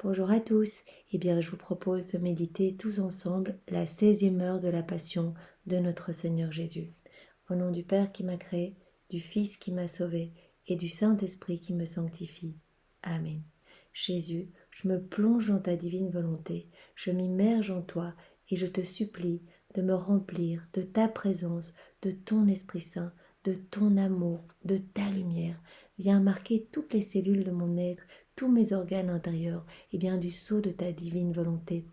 Bonjour à tous, eh bien je vous propose de méditer tous ensemble la 16e heure de la Passion de notre Seigneur Jésus. Au nom du Père qui m'a créé, du Fils qui m'a sauvé et du Saint-Esprit qui me sanctifie. Amen. Jésus, je me plonge dans ta divine volonté, je m'immerge en toi et je te supplie de me remplir de ta présence, de ton Esprit Saint, de ton amour, de ta lumière. Viens marquer toutes les cellules de mon être, tous mes organes intérieurs, et bien du sceau de ta divine volonté,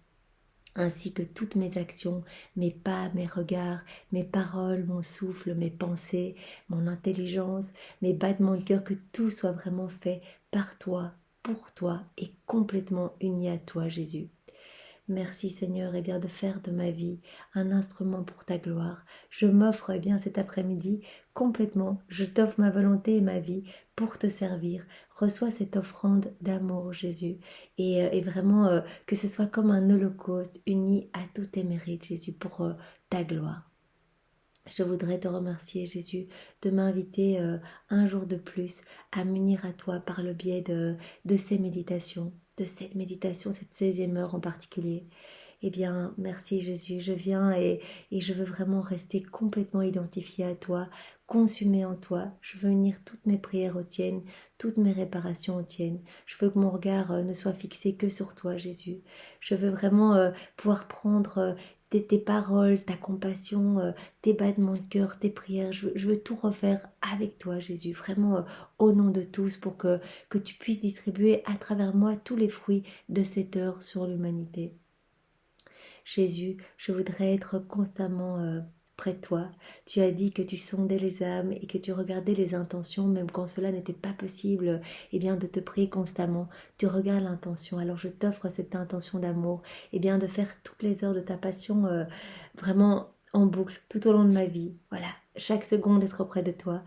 ainsi que toutes mes actions, mes pas, mes regards, mes paroles, mon souffle, mes pensées, mon intelligence, mes battements de cœur, que tout soit vraiment fait par toi, pour toi et complètement uni à toi, Jésus. Merci Seigneur bien de faire de ma vie un instrument pour ta gloire. Je m'offre bien cet après-midi complètement, je t'offre ma volonté et ma vie pour te servir. Reçois cette offrande d'amour Jésus et vraiment que ce soit comme un holocauste uni à tous tes mérites Jésus pour ta gloire. Je voudrais te remercier Jésus de m'inviter un jour de plus à m'unir à toi par le biais de ces méditations, de cette méditation, cette 16e heure en particulier. Eh bien, merci Jésus, je viens et je veux vraiment rester complètement identifiée à toi, consumée en toi. Je veux unir toutes mes prières aux tiennes, toutes mes réparations aux tiennes. Je veux que mon regard ne soit fixé que sur toi Jésus. Je veux vraiment pouvoir prendre tes paroles, ta compassion, tes battements de cœur, tes prières. Je veux tout refaire avec toi Jésus, vraiment au nom de tous pour que tu puisses distribuer à travers moi tous les fruits de cette heure sur l'humanité. Jésus, je voudrais être constamment près de toi. Tu as dit que tu sondais les âmes et que tu regardais les intentions, même quand cela n'était pas possible, bien de te prier constamment. Tu regardes l'intention. Alors je t'offre cette intention d'amour, bien de faire toutes les heures de ta passion vraiment en boucle tout au long de ma vie. Voilà, chaque seconde être auprès de toi.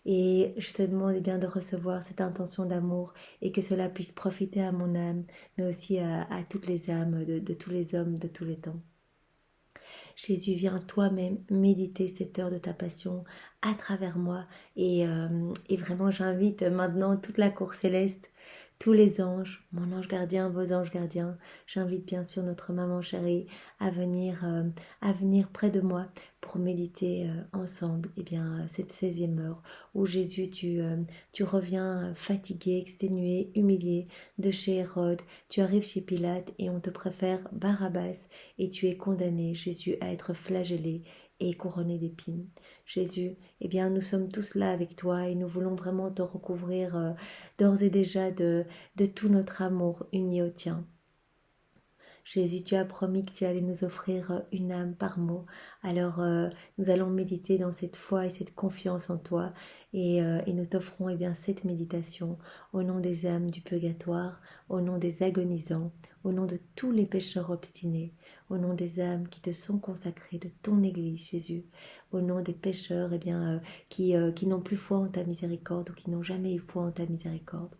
Et je te demande bien de recevoir cette intention d'amour et que cela puisse profiter à mon âme, mais aussi à toutes les âmes de tous les hommes de tous les temps. Jésus, viens toi-même méditer cette heure de ta passion à travers moi et vraiment j'invite maintenant toute la cour céleste, tous les anges, mon ange gardien, vos anges gardiens. J'invite bien sûr notre maman chérie à venir près de moi pour méditer ensemble cette 16e heure où Jésus, tu reviens fatigué, exténué, humilié de chez Hérode. Tu arrives chez Pilate et on te préfère Barabbas et tu es condamné, Jésus, à être flagellé et couronné d'épines. Jésus, nous sommes tous là avec toi et nous voulons vraiment te recouvrir d'ores et déjà de tout notre amour uni au tien. Jésus, tu as promis que tu allais nous offrir une âme par mot. Alors, nous allons méditer dans cette foi et cette confiance en toi et nous t'offrons cette méditation au nom des âmes du purgatoire, au nom des agonisants, au nom de tous les pécheurs obstinés, au nom des âmes qui te sont consacrées de ton Église, Jésus, au nom des pécheurs qui n'ont plus foi en ta miséricorde ou qui n'ont jamais eu foi en ta miséricorde.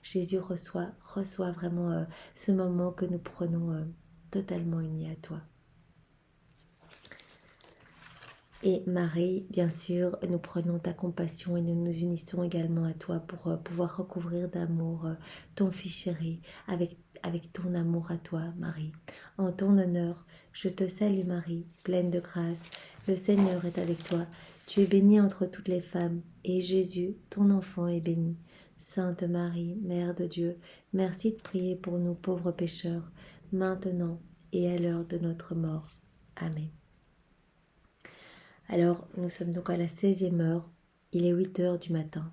Jésus, reçoit vraiment ce moment que nous prenons totalement unis à toi. Et Marie, bien sûr, nous prenons ta compassion et nous nous unissons également à toi pour pouvoir recouvrir d'amour ton fils chéri avec ton amour à toi, Marie. En ton honneur, je te salue Marie, pleine de grâce. Le Seigneur est avec toi. Tu es bénie entre toutes les femmes et Jésus, ton enfant, est béni. Sainte Marie, Mère de Dieu, merci de prier pour nous pauvres pécheurs, maintenant et à l'heure de notre mort. Amen. Alors, nous sommes donc à la 16e heure, il est 8 heures du matin.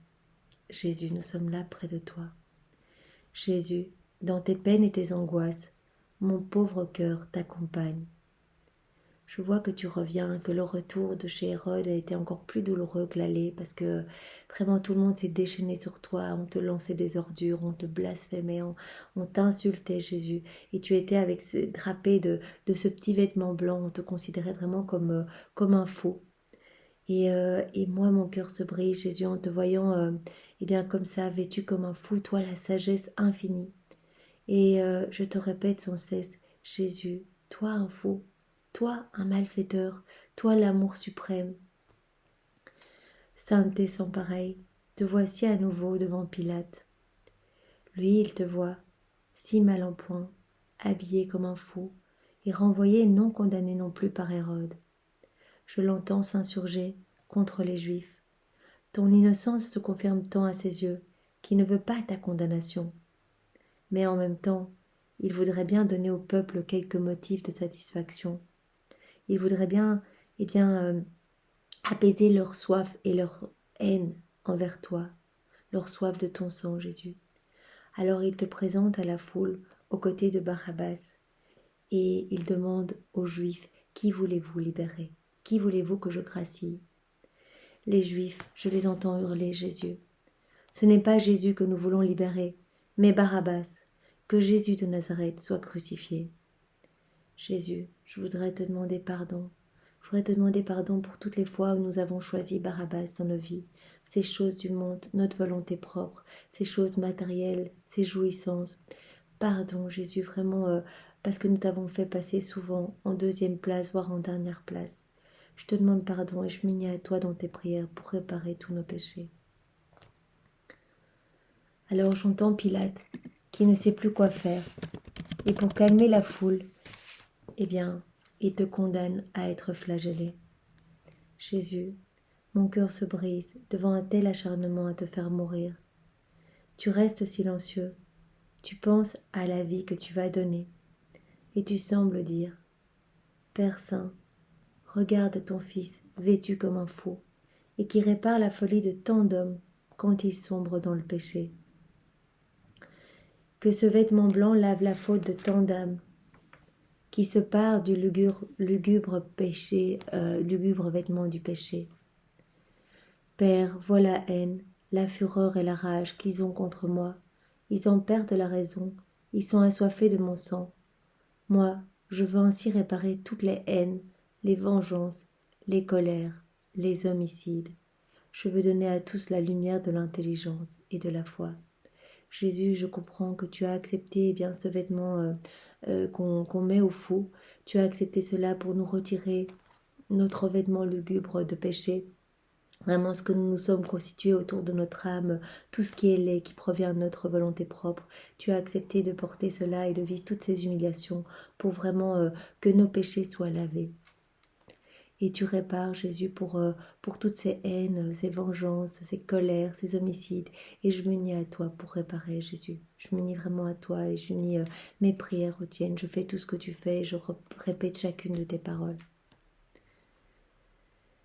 Jésus, nous sommes là près de toi. Jésus, dans tes peines et tes angoisses, mon pauvre cœur t'accompagne. Je vois que tu reviens, que le retour de chez Hérode a été encore plus douloureux que l'aller parce que vraiment tout le monde s'est déchaîné sur toi, on te lançait des ordures, on te blasphémait, on t'insultait Jésus et tu étais drapé de ce petit vêtement blanc, on te considérait vraiment comme un fou. Et moi, mon cœur se brise, Jésus, en te voyant comme ça, vêtu comme un fou, toi la sagesse infinie. Et je te répète sans cesse, Jésus, toi un fou, toi un malfaiteur, toi l'amour suprême. Sainteté sans pareil, te voici à nouveau devant Pilate. Lui, il te voit, si mal en point, habillé comme un fou, et renvoyé et non condamné non plus par Hérode. Je l'entends s'insurger contre les Juifs. Ton innocence se confirme tant à ses yeux, qui ne veut pas ta condamnation. Mais en même temps, il voudrait bien donner au peuple quelques motifs de satisfaction. Il voudrait bien, apaiser leur soif et leur haine envers toi, leur soif de ton sang, Jésus. Alors il te présente à la foule aux côtés de Barabbas et il demande aux Juifs, qui voulez-vous libérer? Qui voulez-vous que je gracie? Les Juifs, je les entends hurler, Jésus. Ce n'est pas Jésus que nous voulons libérer, mais Barabbas, que Jésus de Nazareth soit crucifié. Jésus, je voudrais te demander pardon. Je voudrais te demander pardon pour toutes les fois où nous avons choisi Barabbas dans nos vies, ces choses du monde, notre volonté propre, ces choses matérielles, ces jouissances. Pardon, Jésus, vraiment, parce que nous t'avons fait passer souvent en deuxième place, voire en dernière place. Je te demande pardon et je m'unis à toi dans tes prières pour réparer tous nos péchés. Alors j'entends Pilate, qui ne sait plus quoi faire, et pour calmer la foule, il te condamne à être flagellé. Jésus, mon cœur se brise devant un tel acharnement à te faire mourir. Tu restes silencieux, tu penses à la vie que tu vas donner, et tu sembles dire, Père Saint, regarde ton Fils vêtu comme un fou, et qui répare la folie de tant d'hommes quand ils sombrent dans le péché. Que ce vêtement blanc lave la faute de tant d'âmes qui se parent du lugubre vêtement du péché. Père, vois la haine, la fureur et la rage qu'ils ont contre moi. Ils en perdent la raison, ils sont assoiffés de mon sang. Moi, je veux ainsi réparer toutes les haines, les vengeances, les colères, les homicides. Je veux donner à tous la lumière de l'intelligence et de la foi. Jésus, je comprends que tu as accepté ce vêtement qu'on met au fou. Tu as accepté cela pour nous retirer notre vêtement lugubre de péché. Vraiment, ce que nous nous sommes constitués autour de notre âme, tout ce qui est laid, qui provient de notre volonté propre. Tu as accepté de porter cela et de vivre toutes ces humiliations pour vraiment que nos péchés soient lavés. Et tu répares, Jésus, pour toutes ces haines, ces vengeances, ces colères, ces homicides. Et je m'unis à toi pour réparer, Jésus. Je m'unis vraiment à toi et j'unis mes prières aux tiennes. Je fais tout ce que tu fais et je répète chacune de tes paroles.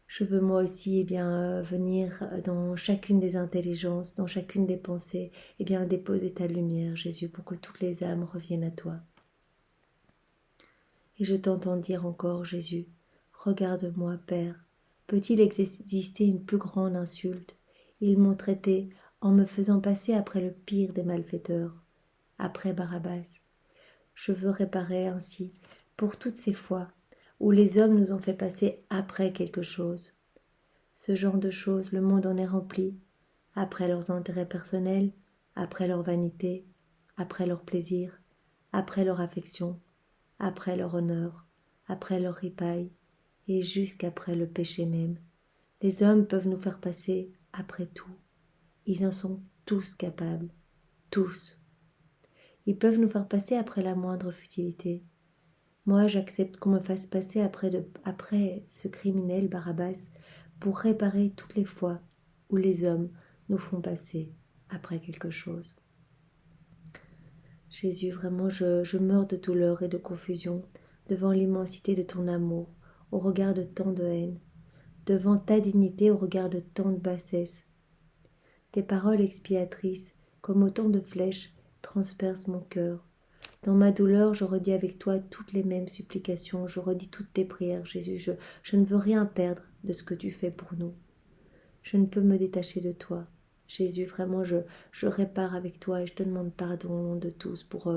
Je veux moi aussi venir dans chacune des intelligences, dans chacune des pensées, déposer ta lumière, Jésus, pour que toutes les âmes reviennent à toi. Et je t'entends dire encore, Jésus, regarde-moi, Père, peut-il exister une plus grande insulte? Ils m'ont traité en me faisant passer après le pire des malfaiteurs, après Barabbas. Je veux réparer ainsi pour toutes ces fois où les hommes nous ont fait passer après quelque chose. Ce genre de choses, le monde en est rempli, après leurs intérêts personnels, après leur vanité, après leur plaisir, après leur affection, après leur honneur, après leur ripaille, et jusqu'après le péché même. Les hommes peuvent nous faire passer après tout. Ils en sont tous capables, tous. Ils peuvent nous faire passer après la moindre futilité. Moi, j'accepte qu'on me fasse passer après ce criminel Barabbas pour réparer toutes les fois où les hommes nous font passer après quelque chose. Jésus, vraiment, je meurs de douleur et de confusion devant l'immensité de ton amour, au regard de tant de haine, devant ta dignité au regard de tant de bassesse. Tes paroles expiatrices, comme autant de flèches, transpercent mon cœur. Dans ma douleur, je redis avec toi toutes les mêmes supplications, je redis toutes tes prières, Jésus, je ne veux rien perdre de ce que tu fais pour nous. Je ne peux me détacher de toi. Jésus, vraiment, je répare avec toi et je te demande pardon de tous pour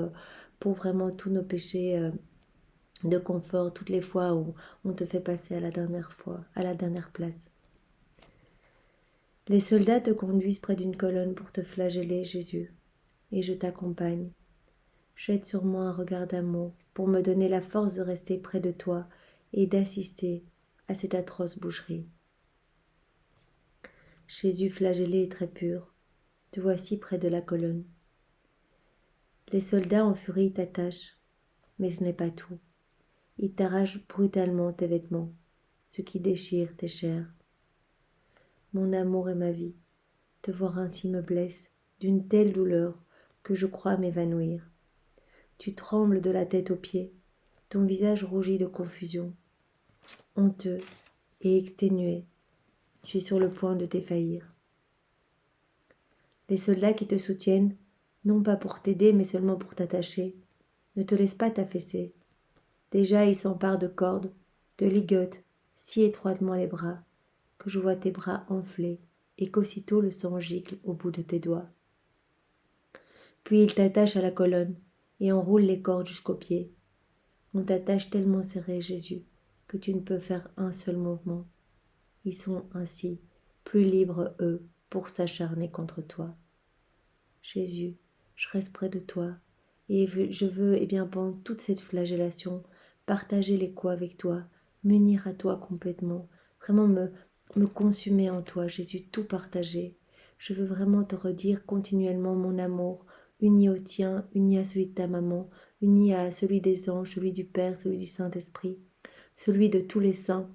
vraiment tous nos péchés de confort, toutes les fois où on te fait passer à la dernière place. Les soldats te conduisent près d'une colonne pour te flageller, Jésus, et je t'accompagne. Jette sur moi un regard d'amour pour me donner la force de rester près de toi et d'assister à cette atroce boucherie. Jésus flagellé et très pur, te voici près de la colonne. Les soldats en furie t'attachent, mais ce n'est pas tout. Ils t'arrachent brutalement tes vêtements, ce qui déchire tes chairs. Mon amour et ma vie, te voir ainsi me blesse d'une telle douleur que je crois m'évanouir. Tu trembles de la tête aux pieds, ton visage rougit de confusion. Honteux et exténué, tu es sur le point de défaillir. Les soldats qui te soutiennent, non pas pour t'aider mais seulement pour t'attacher, ne te laissent pas t'affaisser. Déjà ils s'emparent de cordes, te ligotent si étroitement les bras, que je vois tes bras enflés et qu'aussitôt le sang gicle au bout de tes doigts. Puis ils t'attachent à la colonne et enroulent les cordes jusqu'aux pieds. On t'attache tellement serré, Jésus, que tu ne peux faire un seul mouvement. Ils sont ainsi plus libres, eux, pour s'acharner contre toi. Jésus, je reste près de toi, et je veux, pendant toute cette flagellation, partager les coups avec toi, m'unir à toi complètement, vraiment me consumer en toi, Jésus, tout partager. Je veux vraiment te redire continuellement mon amour, uni au tien, uni à celui de ta maman, uni à celui des anges, celui du Père, celui du Saint-Esprit, celui de tous les saints,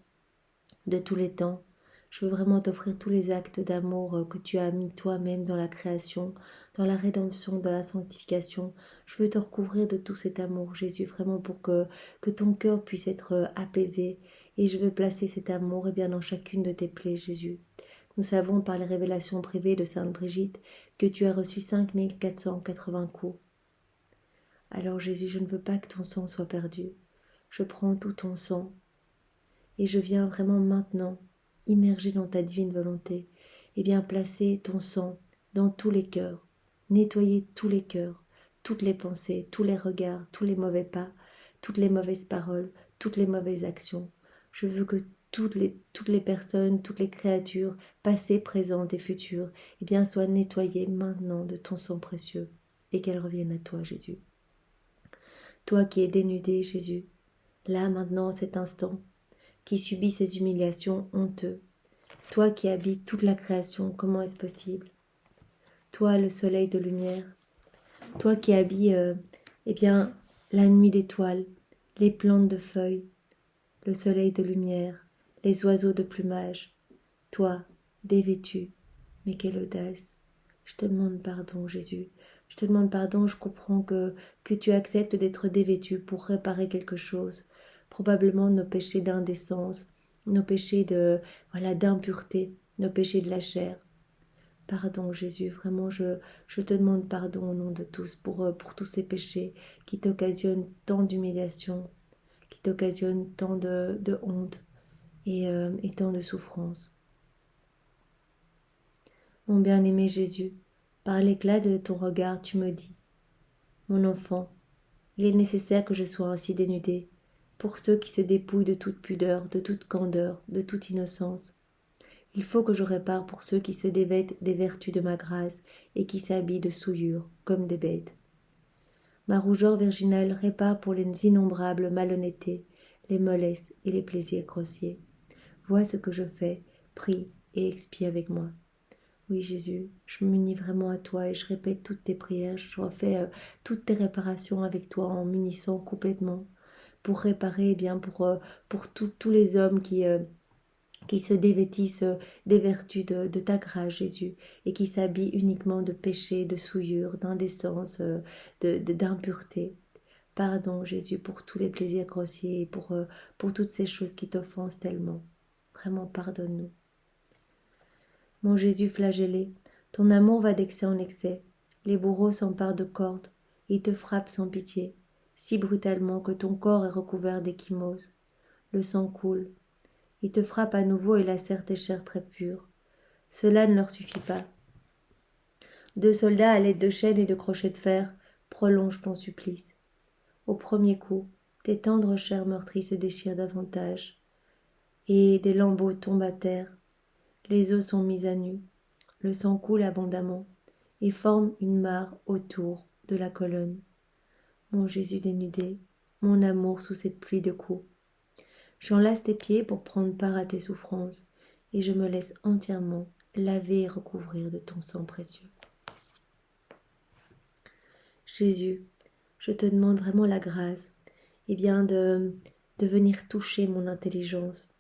de tous les temps. Je veux vraiment t'offrir tous les actes d'amour que tu as mis toi-même dans la création, dans la rédemption, dans la sanctification. Je veux te recouvrir de tout cet amour, Jésus, vraiment pour que ton cœur puisse être apaisé. Et je veux placer cet amour dans chacune de tes plaies, Jésus. Nous savons par les révélations privées de Sainte Brigitte que tu as reçu 5480 coups. Alors Jésus, je ne veux pas que ton sang soit perdu. Je prends tout ton sang et je viens vraiment maintenant, immergé dans ta divine volonté, placer ton sang dans tous les cœurs, nettoyer tous les cœurs, toutes les pensées, tous les regards, tous les mauvais pas, toutes les mauvaises paroles, toutes les mauvaises actions. Je veux que toutes les personnes, toutes les créatures, passées, présentes et futures, soient nettoyées maintenant de ton sang précieux et qu'elles reviennent à toi, Jésus. Toi qui es dénudé, Jésus, là maintenant, cet instant, qui subit ces humiliations honteuses. Toi qui habites toute la création, comment est-ce possible? Toi, le soleil de lumière, toi qui habilles la nuit d'étoiles, les plantes de feuilles, le soleil de lumière, les oiseaux de plumage, toi, dévêtu, mais quelle audace! Je te demande pardon, Jésus. Je te demande pardon, je comprends que tu acceptes d'être dévêtu pour réparer quelque chose. Probablement nos péchés d'indécence, nos péchés d'impureté, nos péchés de la chair. Pardon, Jésus, vraiment, je te demande pardon au nom de tous pour tous ces péchés qui t'occasionnent tant d'humiliation, qui t'occasionnent tant de honte et tant de souffrance. Mon bien-aimé Jésus, par l'éclat de ton regard, tu me dis, mon enfant, il est nécessaire que je sois ainsi dénudé, pour ceux qui se dépouillent de toute pudeur, de toute candeur, de toute innocence. Il faut que je répare pour ceux qui se dévêtent des vertus de ma grâce et qui s'habillent de souillure, comme des bêtes. Ma rougeur virginale répare pour les innombrables malhonnêtetés, les mollesses et les plaisirs grossiers. Vois ce que je fais, prie et expie avec moi. Oui, Jésus, je m'unis vraiment à toi et je répète toutes tes prières, je refais toutes tes réparations avec toi en m'unissant complètement pour réparer, pour tous les hommes qui se dévêtissent des vertus de ta grâce, Jésus, et qui s'habillent uniquement de péché, de souillure, d'indécence, d'impureté. Pardon, Jésus, pour tous les plaisirs grossiers et pour toutes ces choses qui t'offensent tellement. Vraiment, pardonne-nous. Mon Jésus flagellé, ton amour va d'excès en excès. Les bourreaux s'emparent de cordes, ils te frappent sans pitié, si brutalement que ton corps est recouvert d'échymoses. Le sang coule. Ils te frappent à nouveau et lacèrent tes chairs très pures. Cela ne leur suffit pas. 2 soldats à l'aide de chaînes et de crochets de fer prolongent ton supplice. Au premier coup, tes tendres chairs meurtries se déchirent davantage, et des lambeaux tombent à terre. Les os sont mis à nu, le sang coule abondamment et forme une mare autour de la colonne. Mon Jésus dénudé, mon amour sous cette pluie de coups. J'enlace tes pieds pour prendre part à tes souffrances et je me laisse entièrement laver et recouvrir de ton sang précieux. Jésus, je te demande vraiment la grâce, de venir toucher mon intelligence.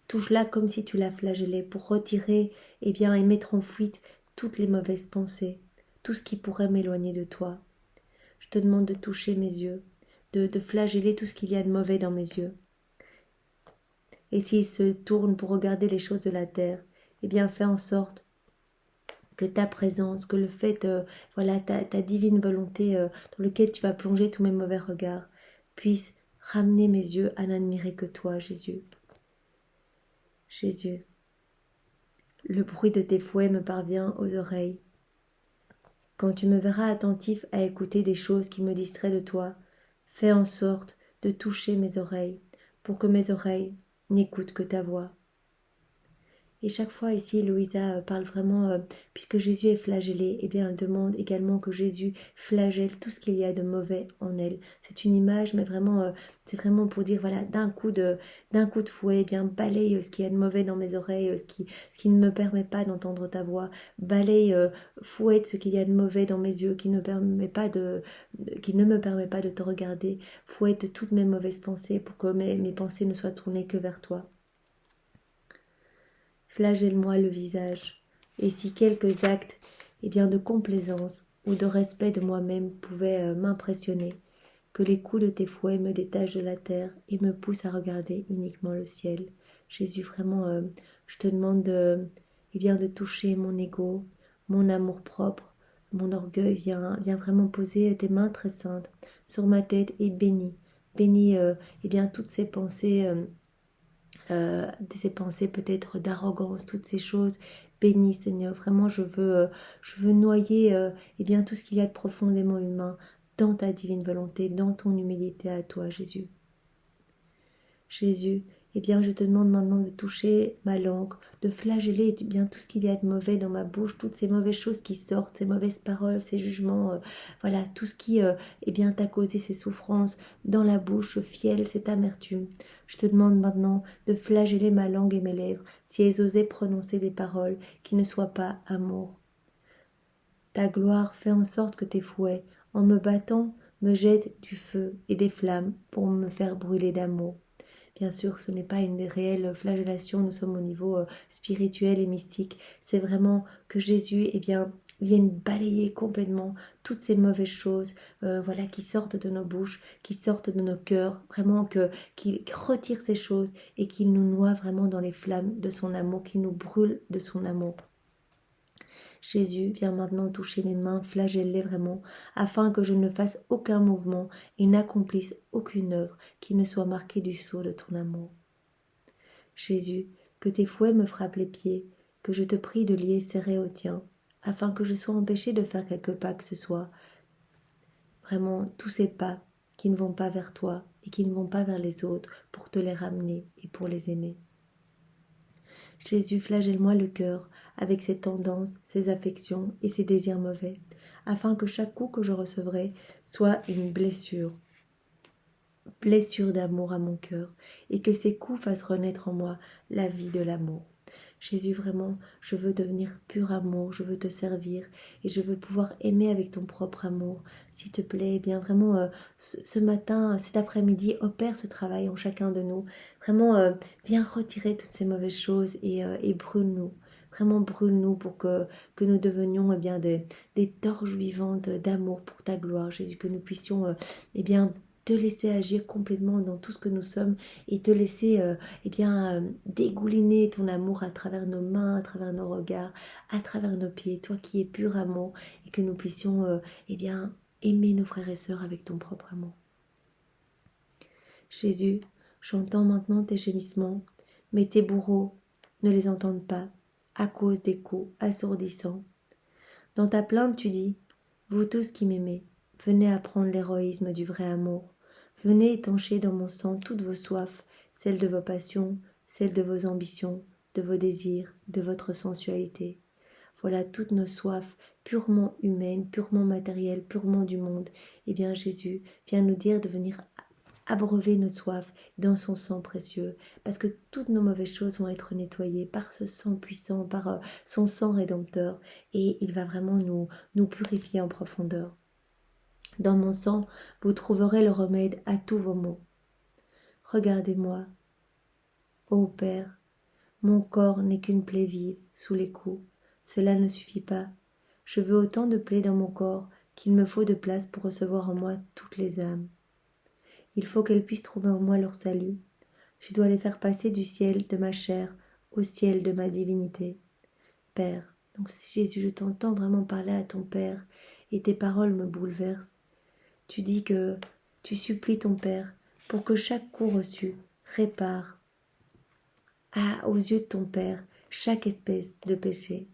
Touche-la comme si tu la flagellais pour retirer, et mettre en fuite toutes les mauvaises pensées, tout ce qui pourrait m'éloigner de toi. Je te demande de toucher mes yeux, de flageller tout ce qu'il y a de mauvais dans mes yeux. Et s'ils se tournent pour regarder les choses de la terre, fais en sorte que ta présence, que le fait, ta divine volonté dans lequel tu vas plonger tous mes mauvais regards, puisse ramener mes yeux à n'admirer que toi, Jésus. Jésus, le bruit de tes fouets me parvient aux oreilles. Quand tu me verras attentif à écouter des choses qui me distraient de toi, fais en sorte de toucher mes oreilles, pour que mes oreilles n'écoutent que ta voix. Et chaque fois ici, Louisa parle vraiment, puisque Jésus est flagellé, elle demande également que Jésus flagelle tout ce qu'il y a de mauvais en elle. C'est une image, mais vraiment, c'est vraiment pour dire, voilà, d'un coup de fouet, balaye ce qu'il y a de mauvais dans mes oreilles, ce qui ne me permet pas d'entendre ta voix, balaye, fouette ce qu'il y a de mauvais dans mes yeux, qui ne me permet pas de te regarder, fouette toutes mes mauvaises pensées pour que mes pensées ne soient tournées que vers toi. Flagelle-moi le visage, et si quelques actes de complaisance ou de respect de moi-même pouvaient m'impressionner, que les coups de tes fouets me détachent de la terre et me poussent à regarder uniquement le ciel. Jésus, vraiment, je te demande de toucher mon ego, mon amour-propre, mon orgueil. Viens vraiment poser tes mains très saintes sur ma tête et bénis toutes ces pensées ces pensées peut-être d'arrogance, toutes ces choses. Bénis, Seigneur, vraiment je veux noyer tout ce qu'il y a de profondément humain dans ta divine volonté, dans ton humilité à toi, Jésus. Jésus, je te demande maintenant de toucher ma langue, de flageller tout ce qu'il y a de mauvais dans ma bouche, toutes ces mauvaises choses qui sortent, ces mauvaises paroles, ces jugements, tout ce qui t'a causé ces souffrances dans la bouche, ce fiel, cette amertume. Je te demande maintenant de flageller ma langue et mes lèvres, si elles osaient prononcer des paroles qui ne soient pas amour. Ta gloire fait en sorte que tes fouets, en me battant, me jettent du feu et des flammes pour me faire brûler d'amour. Bien sûr, ce n'est pas une réelle flagellation, nous sommes au niveau spirituel et mystique. C'est vraiment que Jésus vienne balayer complètement toutes ces mauvaises choses qui sortent de nos bouches, qui sortent de nos cœurs, vraiment qu'il retire ces choses et qu'il nous noie vraiment dans les flammes de son amour, qu'il nous brûle de son amour. Jésus, viens maintenant toucher mes mains, flagelle-les vraiment, afin que je ne fasse aucun mouvement et n'accomplisse aucune œuvre qui ne soit marquée du sceau de ton amour. Jésus, que tes fouets me frappent les pieds, que je te prie de lier serré au tien, afin que je sois empêchée de faire quelque pas que ce soit. Vraiment, tous ces pas qui ne vont pas vers toi et qui ne vont pas vers les autres pour te les ramener et pour les aimer. Jésus, flagelle-moi le cœur avec ses tendances, ses affections et ses désirs mauvais, afin que chaque coup que je recevrai soit une blessure d'amour à mon cœur, et que ces coups fassent renaître en moi la vie de l'amour. Jésus, vraiment, je veux devenir pur amour, je veux te servir et je veux pouvoir aimer avec ton propre amour. S'il te plaît, vraiment, ce matin, cet après-midi, opère ce travail en chacun de nous. Vraiment, viens retirer toutes ces mauvaises choses et brûle-nous. Vraiment, brûle-nous pour que nous devenions des torches vivantes d'amour pour ta gloire, Jésus, que nous puissions te laisser agir complètement dans tout ce que nous sommes et te laisser dégouliner ton amour à travers nos mains, à travers nos regards, à travers nos pieds, toi qui es pur amour, et que nous puissions aimer nos frères et sœurs avec ton propre amour. Jésus, j'entends maintenant tes gémissements, mais tes bourreaux ne les entendent pas à cause des coups assourdissants. Dans ta plainte, tu dis, vous tous qui m'aimez, venez apprendre l'héroïsme du vrai amour. Venez étancher dans mon sang toutes vos soifs, celles de vos passions, celles de vos ambitions, de vos désirs, de votre sensualité. Voilà toutes nos soifs purement humaines, purement matérielles, purement du monde. Eh bien Jésus vient nous dire de venir abreuver nos soifs dans son sang précieux, parce que toutes nos mauvaises choses vont être nettoyées par ce sang puissant, par son sang rédempteur, et il va vraiment nous purifier en profondeur. Dans mon sang, vous trouverez le remède à tous vos maux. Regardez-moi, ô Père, mon corps n'est qu'une plaie vive sous les coups. Cela ne suffit pas. Je veux autant de plaies dans mon corps qu'il me faut de place pour recevoir en moi toutes les âmes. Il faut qu'elles puissent trouver en moi leur salut. Je dois les faire passer du ciel de ma chair au ciel de ma divinité. Père, donc si Jésus, je t'entends vraiment parler à ton Père et tes paroles me bouleversent. Tu dis que tu supplies ton Père pour que chaque coup reçu répare aux yeux de ton Père chaque espèce de péché.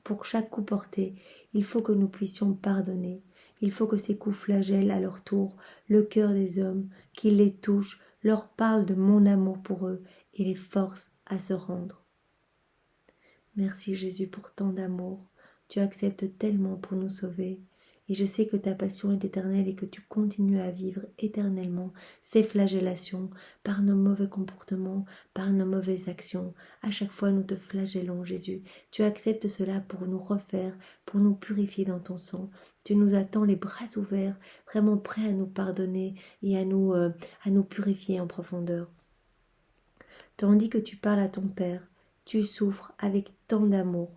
Pour chaque coup porté, il faut que nous puissions pardonner. Il faut que ces coups flagellent à leur tour le cœur des hommes, qu'ils les touchent, leur parlent de mon amour pour eux et les forcent à se rendre. Merci Jésus pour tant d'amour. Tu acceptes tellement pour nous sauver. Et je sais que ta passion est éternelle et que tu continues à vivre éternellement ces flagellations par nos mauvais comportements, par nos mauvaises actions. À chaque fois, nous te flagellons, Jésus. Tu acceptes cela pour nous refaire, pour nous purifier dans ton sang. Tu nous attends les bras ouverts, vraiment prêts à nous pardonner et à nous purifier en profondeur. Tandis que tu parles à ton Père, tu souffres avec tant d'amour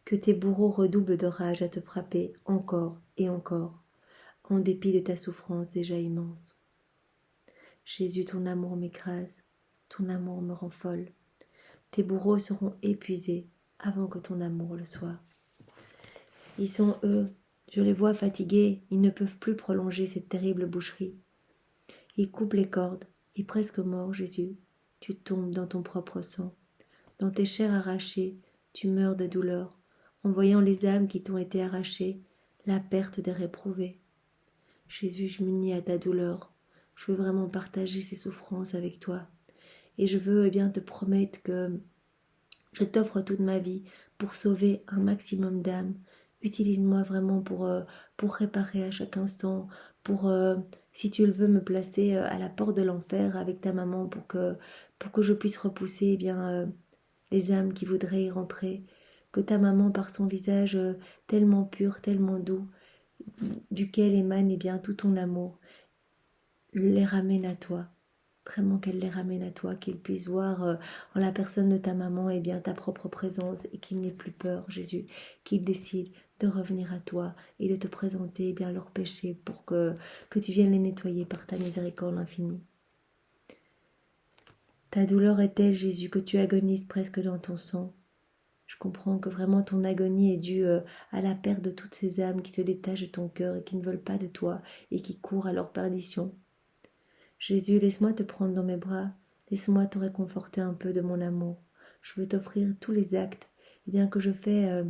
que tes bourreaux redoublent de rage à te frapper encore et encore, en dépit de ta souffrance déjà immense. Jésus, ton amour m'écrase, ton amour me rend folle. Tes bourreaux seront épuisés avant que ton amour le soit. Ils sont eux, je les vois fatigués, ils ne peuvent plus prolonger cette terrible boucherie. Ils coupent les cordes, et presque morts, Jésus, tu tombes dans ton propre sang. Dans tes chairs arrachées, tu meurs de douleur, en voyant les âmes qui t'ont été arrachées, la perte des réprouvés. Jésus, je m'unis à ta douleur. Je veux vraiment partager ces souffrances avec toi. Et je veux bien te promettre que je t'offre toute ma vie pour sauver un maximum d'âmes. Utilise-moi vraiment pour réparer à chaque instant, si tu le veux, me placer à la porte de l'enfer avec ta maman pour que je puisse repousser les âmes qui voudraient y rentrer, que ta maman, par son visage tellement pur, tellement doux, duquel émane tout ton amour, les ramène à toi. Vraiment qu'elle les ramène à toi, qu'ils puissent voir en la personne de ta maman ta propre présence et qu'ils n'aient plus peur, Jésus, qu'ils décident de revenir à toi et de te présenter leurs péchés pour que tu viennes les nettoyer par ta miséricorde infinie. Ta douleur est telle, Jésus, que tu agonises presque dans ton sang. Je comprends que vraiment ton agonie est due à la perte de toutes ces âmes qui se détachent de ton cœur et qui ne veulent pas de toi et qui courent à leur perdition. Jésus, laisse-moi te prendre dans mes bras, laisse-moi te réconforter un peu de mon amour. Je veux t'offrir tous les actes que je fais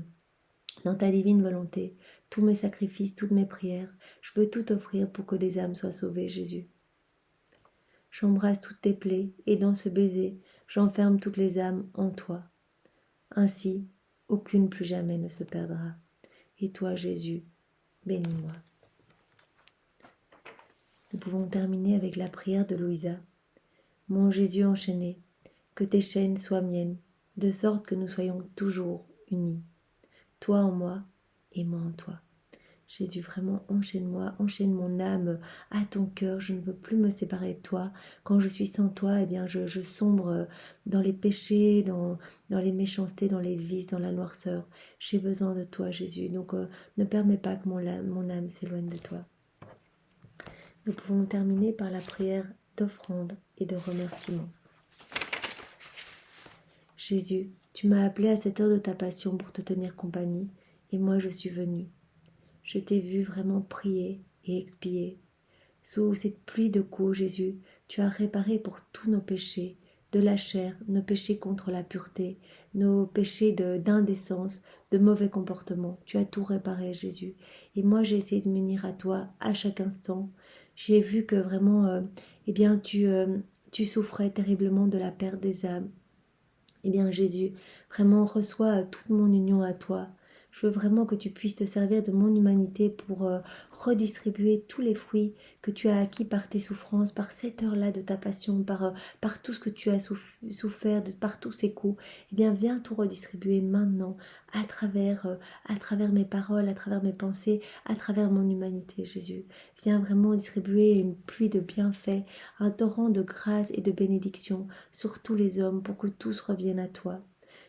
dans ta divine volonté, tous mes sacrifices, toutes mes prières. Je veux tout offrir pour que les âmes soient sauvées, Jésus. J'embrasse toutes tes plaies et dans ce baiser, j'enferme toutes les âmes en toi. Ainsi, aucune plus jamais ne se perdra. Et toi, Jésus, bénis-moi. Nous pouvons terminer avec la prière de Louisa. Mon Jésus enchaîné, que tes chaînes soient miennes, de sorte que nous soyons toujours unis. Toi en moi et moi en toi. Jésus, vraiment, enchaîne-moi, enchaîne mon âme à ton cœur. Je ne veux plus me séparer de toi. Quand je suis sans toi, je sombre dans les péchés, dans les méchancetés, dans les vices, dans la noirceur. J'ai besoin de toi, Jésus. Donc, ne permets pas que mon âme s'éloigne de toi. Nous pouvons terminer par la prière d'offrande et de remerciement. Jésus, tu m'as appelé à cette heure de ta passion pour te tenir compagnie, et moi je suis venue. Je t'ai vu vraiment prier et expier. Sous cette pluie de coups, Jésus, tu as réparé pour tous nos péchés, de la chair, nos péchés contre la pureté, nos péchés d'indécence, de mauvais comportements. Tu as tout réparé, Jésus. Et moi, j'ai essayé de m'unir à toi à chaque instant. J'ai vu que vraiment, tu souffrais terriblement de la perte des âmes. Jésus, vraiment reçois toute mon union à toi. Je veux vraiment que tu puisses te servir de mon humanité pour redistribuer tous les fruits que tu as acquis par tes souffrances, par cette heure-là de ta passion, par tout ce que tu as souffert, par tous ces coups. Eh bien, viens tout redistribuer maintenant à travers mes paroles, à travers mes pensées, à travers mon humanité, Jésus. Viens vraiment distribuer une pluie de bienfaits, un torrent de grâce et de bénédiction sur tous les hommes pour que tous reviennent à toi.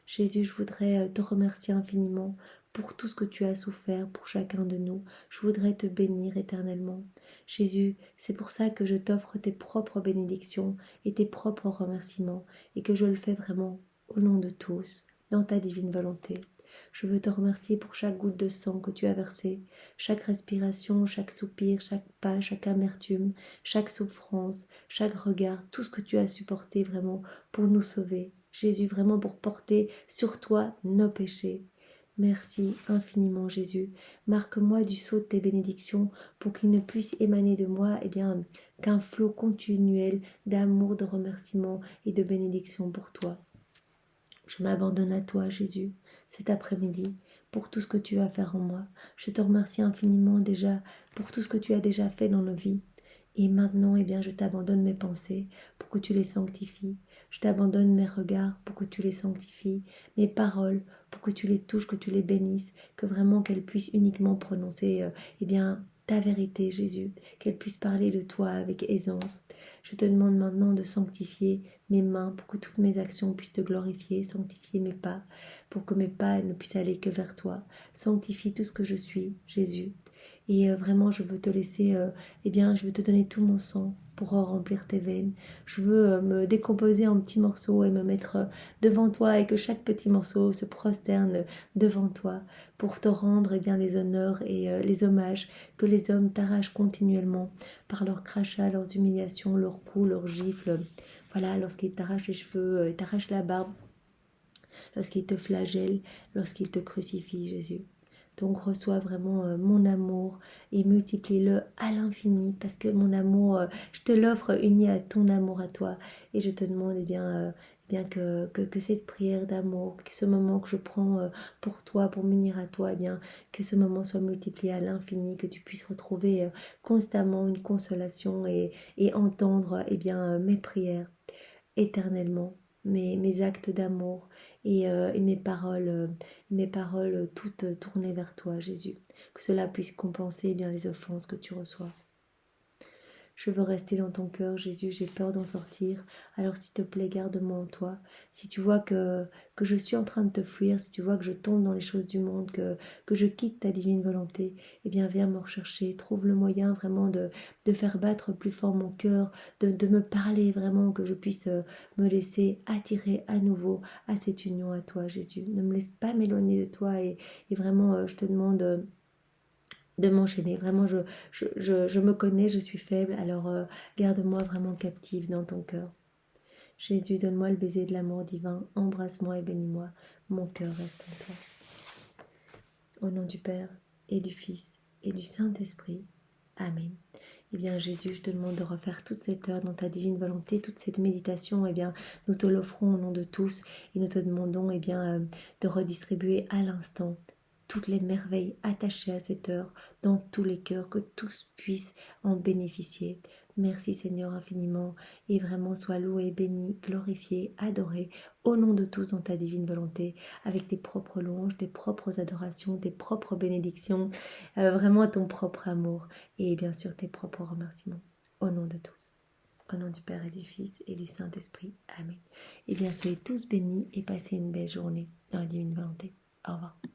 Jésus, je voudrais te remercier infiniment pour tout ce que tu as souffert pour chacun de nous. Je voudrais te bénir éternellement. Jésus, c'est pour ça que je t'offre tes propres bénédictions et tes propres remerciements et que je le fais vraiment au nom de tous, dans ta divine volonté. Je veux te remercier pour chaque goutte de sang que tu as versée, chaque respiration, chaque soupir, chaque pas, chaque amertume, chaque souffrance, chaque regard, tout ce que tu as supporté vraiment pour nous sauver. Jésus, vraiment pour porter sur toi nos péchés. Merci infiniment Jésus. Marque-moi du sceau de tes bénédictions pour qu'il ne puisse émaner de moi qu'un flot continuel d'amour, de remerciements et de bénédictions pour toi. Je m'abandonne à toi, Jésus, cet après-midi, pour tout ce que tu vas faire en moi. Je te remercie infiniment déjà pour tout ce que tu as déjà fait dans nos vies. Et maintenant, je t'abandonne mes pensées pour que tu les sanctifies. Je t'abandonne mes regards pour que tu les sanctifies. Mes paroles pour que tu les touches, que tu les bénisses. Que vraiment qu'elles puissent uniquement prononcer ta vérité, Jésus. Qu'elles puissent parler de toi avec aisance. Je te demande maintenant de sanctifier mes mains pour que toutes mes actions puissent te glorifier. Sanctifier mes pas pour que mes pas ne puissent aller que vers toi. Sanctifie tout ce que je suis, Jésus. Et vraiment, je veux te laisser, je veux te donner tout mon sang pour remplir tes veines. Je veux me décomposer en petits morceaux et me mettre devant toi et que chaque petit morceau se prosterne devant toi pour te rendre les honneurs et les hommages que les hommes t'arrachent continuellement par leurs crachats, leurs humiliations, leurs coups, leurs gifles. Voilà, lorsqu'ils t'arrachent les cheveux, t'arrachent la barbe, lorsqu'ils te flagellent, lorsqu'ils te crucifient, Jésus. Donc reçois vraiment mon amour et multiplie-le à l'infini parce que mon amour, je te l'offre uni à ton amour à toi. Et je te demande que cette prière d'amour, que ce moment que je prends pour toi, pour m'unir à toi, que ce moment soit multiplié à l'infini, que tu puisses retrouver constamment une consolation et entendre mes prières éternellement, mes actes d'amour et mes paroles toutes tournées vers toi, Jésus. Que cela puisse compenser les offenses que tu reçois. Je veux rester dans ton cœur, Jésus, j'ai peur d'en sortir. Alors s'il te plaît, garde-moi en toi. Si tu vois que je suis en train de te fuir, si tu vois que je tombe dans les choses du monde, que je quitte ta divine volonté, viens me rechercher. Trouve le moyen vraiment de faire battre plus fort mon cœur, de me parler vraiment, que je puisse me laisser attirer à nouveau à cette union à toi, Jésus. Ne me laisse pas m'éloigner de toi et vraiment, je te demande de m'enchaîner. Vraiment, je me connais, je suis faible, alors garde-moi vraiment captive dans ton cœur. Jésus, donne-moi le baiser de l'amour divin, embrasse-moi et bénis-moi, mon cœur reste en toi. Au nom du Père, et du Fils, et du Saint-Esprit. Amen. Jésus, je te demande de refaire toute cette heure dans ta divine volonté, toute cette méditation, nous te l'offrons au nom de tous, et nous te demandons de redistribuer à l'instant toutes les merveilles attachées à cette heure dans tous les cœurs, que tous puissent en bénéficier. Merci Seigneur infiniment, et vraiment sois loué, béni, glorifié, adoré, au nom de tous dans ta divine volonté, avec tes propres louanges, tes propres adorations, tes propres bénédictions, vraiment ton propre amour, et bien sûr tes propres remerciements, au nom de tous. Au nom du Père et du Fils et du Saint-Esprit. Amen. Soyez tous bénis et passez une belle journée dans la divine volonté. Au revoir.